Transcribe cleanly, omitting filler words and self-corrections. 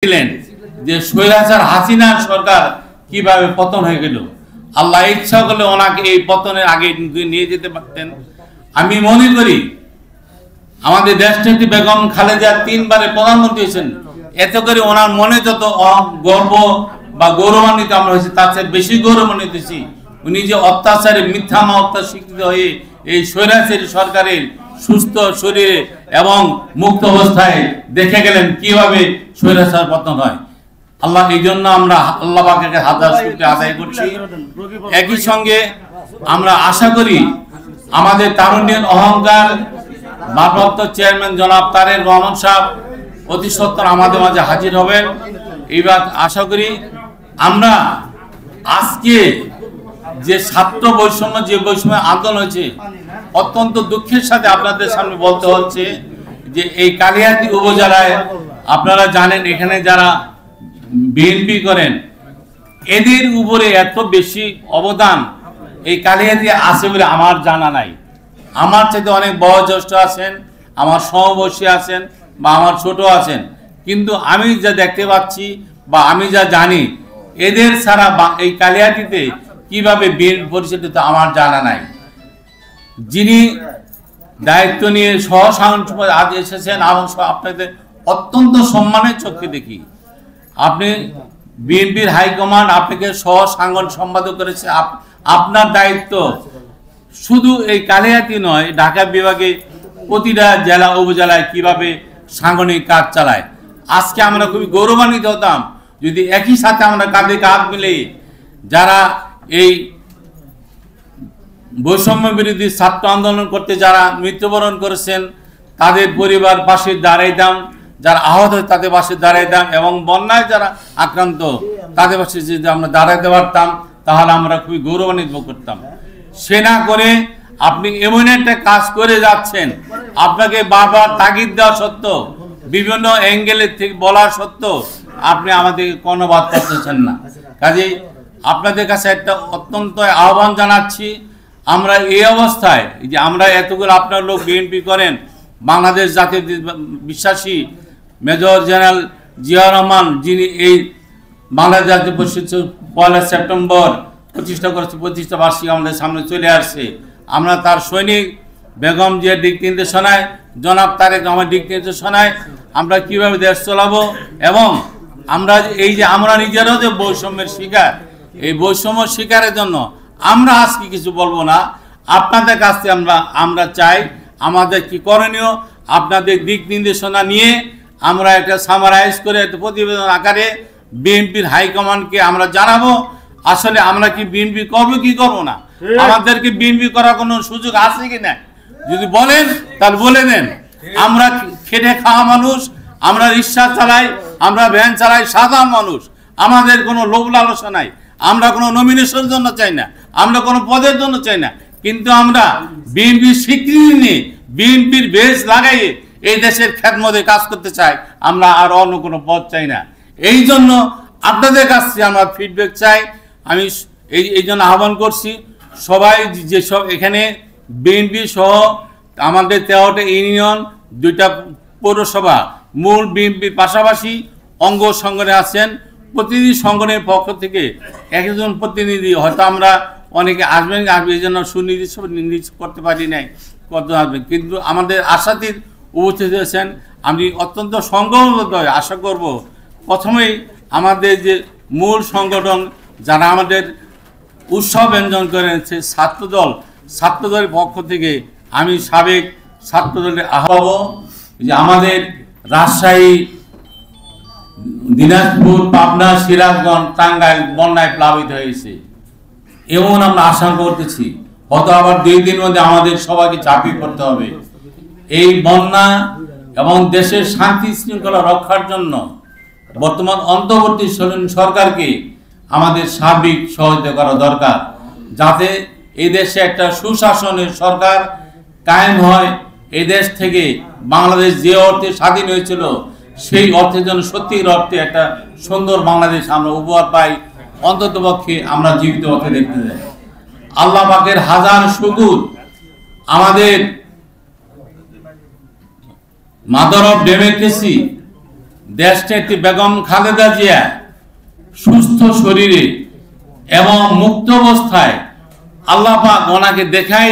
দিলেন যে স্বৈরাচার হাসিনার সরকার কিভাবে পতন হয়ে গেল। আল্লাহ ইচ্ছা করলে ওনাকে এই পতনের আগে নিয়ে যেতে পারতেন। আমি মনে করি আমাদের দেশনেত্রী বেগম খালেদা 3 বারে প্রধানমন্ত্রী হয়েছেন, এত করে ওনার মনে যত গর্ব বা গৌরবান্বিত আমরা হয়েছি তার চেয়ে বেশি গৌরবান্বিত হয়েছি উনি যে অত্যাচারে মিথ্যা মামলা স্বীকৃত হয়ে এই স্বৈরাচারী সরকারের সুস্থ শরীরে এবং মুক্ত অবস্থায় দেখে গেলেন কিভাবে স্বৈরাচার পতন হয়। আল্লাহ এই জন্য আমরা আল্লাহ পাকের হাজার শুকরিয়া আদায় করছি। একই সঙ্গে আমরা আশা করি আমাদের তারুণ্যের অহংকার ভারপ্রাপ্ত চেয়ারম্যান জনাব তারেক রহমান সাহেব অতি সত্বর আমাদের মাঝে হাজির হবেন। এইবার আশা করি আমরা আজকে যে ছাত্র বৈষম্য যে বৈষম্য আন্দোলন হয়েছে অত্যন্ত দুঃখের সাথে আপনাদের সামনে বলতে হচ্ছে যে এই কালিয়াতি উপজেলায় আপনারা জানেন এখানে যারা বিএনপি করেন এদের উপরে এত বেশি অবদান এই কালিয়াতি আছে বলে আমার জানা নাই। আমার চাইতে অনেক বয়োজ্যেষ্ঠ আছেন, আমার সমবয়সী আছেন বা আমার ছোট আছেন, কিন্তু আমি যা দেখতে পাচ্ছি বা আমি যা জানি এদের ছাড়া এই কালিয়াতিতে কিভাবে বিএনপি পরিচালিত আমার জানা নাই। যিনি দায়িত্ব নিয়ে সহসাংসদ আজ এসেছেন এবং আপনাদের অত্যন্ত সম্মানের চোখে দেখি। আপনি বিএনপির হাইকমান্ড আপনাকে সহসাংগঠনিক সম্পাদক করেছে, আপনার দায়িত্ব শুধু এই কালিয়াতি নয়, ঢাকা বিভাগে প্রতিটা জেলা উপজেলায় কিভাবে সাংগঠনিক কাজ চালায়। আজকে আমরা খুবই গৌরবান্বিত হতাম যদি একই সাথে আমরা কাঁধে কাঁধ মিলে যারা এই বৈষম্য বিরোধী ছাত্র আন্দোলন করতে যারা মৃত্যুবরণ করেছেন তাদের পরিবার পাশে দাঁড়াইতাম, যারা আহত হয় তাদের পাশে দাঁড়াইতাম এবং বন্যায় যারা আক্রান্ত তাদের পাশে যদি আমরা দাঁড়াইতে পারতাম তাহলে আমরা খুবই গৌরবান্বিত করতাম। সে না করে আপনি এমন একটা কাজ করে যাচ্ছেন, আপনাকে বারবার তাগিদ দেওয়া সত্ত্বেও বিভিন্ন অ্যাঙ্গেলের থেকে বলা সত্ত্বেও আপনি আমাদেরকে কর্ণপাত করতেছেন না। কাজেই আপনাদের কাছে একটা অত্যন্ত আহ্বান জানাচ্ছি, আমরা এই অবস্থায় যে আমরা এতগুলো আপনার লোক বিএনপি করেন, বাংলাদেশ জাতীয় বিশ্বাসী মেজর জেনারেল জিয়াউর রহমান যিনি এই বাংলাদেশ জাতীয় পরিষদ 1 সেপ্টেম্বর প্রতিষ্ঠা করেছে, প্রতিষ্ঠা বার্ষিকী আমাদের সামনে চলে আসছে। আমরা তার সৈনিক বেগম জিয়ার দিক নির্দেশনায় জনাব তারেক রহমানের দিক নির্দেশনায় আমরা কিভাবে দেশ চালাবো এবং আমরা এই যে আমরা নিজেরাও যে বৈষম্যের শিকার, এই বৈষম্য শিকারের জন্য আমরা আজকে কিছু বলবো না, আপনাদের কাছ থেকে আমরা চাই আমাদের কি করণীয় আপনাদের দিক নির্দেশনা নিয়ে আমরা একটা সামারাইজ করে একটা প্রতিবেদন আকারে বিএনপির হাইকমান্ডকে আমরা জানাবো আসলে আমরা কি বিএনপি করবো কি করবো না, আমাদেরকে বিএনপি করার কোনো সুযোগ আছে কি না। যদি বলেন তাহলে বলে দেন, আমরা খেটে খাওয়া মানুষ, আমরা রিক্সা চালাই, আমরা ভ্যান চালাই, সাধারণ মানুষ, আমাদের কোনো লোভ লালসা নাই, আমরা কোনো নমিনেশনের জন্য চাই না, আমরা কোনো পদের জন্য চাই না, কিন্তু আমরা বিএনপির স্বীকৃতি নিয়ে বিএনপির বেশ লাগাইয়ে এই দেশের খেদমতে কাজ করতে চাই, আমরা আর অন্য কোনো পদ চাই না। এই জন্য আপনাদের কাছ থেকে আমরা ফিডব্যাক চাই। আমি এই জন্য আহ্বান করছি সবাই যেসব এখানে বিএনপি সহ আমাদের 13টা ইউনিয়ন 2টা পৌরসভা মূল বিএনপির পাশাপাশি অঙ্গ সংগঠনে আছেন, প্রতিনিধি সংগঠনের পক্ষ থেকে একজন প্রতিনিধি হয়তো আমরা অনেকে আসবেন এই জন্য সুনির্দিষ্ট করতে পারি নাই কত আসবেন, কিন্তু আমাদের আশাতীত উপস্থিত হয়েছেন। আমি অত্যন্ত সংগঠিত আশা করব প্রথমেই আমাদের যে মূল সংগঠন যারা আমাদের উৎসব ব্যঞ্জন করেন সে ছাত্রদলের পক্ষ থেকে আমি সাবেক ছাত্রদলের আহ্বান যে আমাদের রাজশাহী, দিনাজপুর, পাবনা, সিরাজগঞ্জ, টাঙ্গাইল বন্যায় প্লাবিত হয়েছে এমন আমরা আশঙ্কা করতেছি, হয়তো আবার 2 দিনের মধ্যে আমাদের সবাইকে ঝাঁপিয়ে পড়তে হবে। এই বন্যা এবং দেশের শান্তি শৃঙ্খলা রক্ষার জন্য বর্তমান অন্তর্বর্তী সরকারকে আমাদের সার্বিক সহযোগিতা করা দরকার, যাতে এই দেশে একটা সুশাসনের সরকার কায়েম হয়। এই দেশ থেকে বাংলাদেশ যে অর্থে স্বাধীন হয়েছিল সেই অর্থের জন্য সত্যির অর্থে একটা সুন্দর বাংলাদেশ আমরা উপহার পাই, অন্ততপক্ষে আমরা জীবিত অর্থে দেখতে যাই। আল্লাহ পাকের হাজার শুকর, আমাদের মাদার অফ ডেমোক্রেসি দেশনেত্রী বেগম খালেদা জিয়া সুস্থ শরীরে এবং মুক্ত অবস্থায় আল্লাহ পাক ওনাকে দেখাই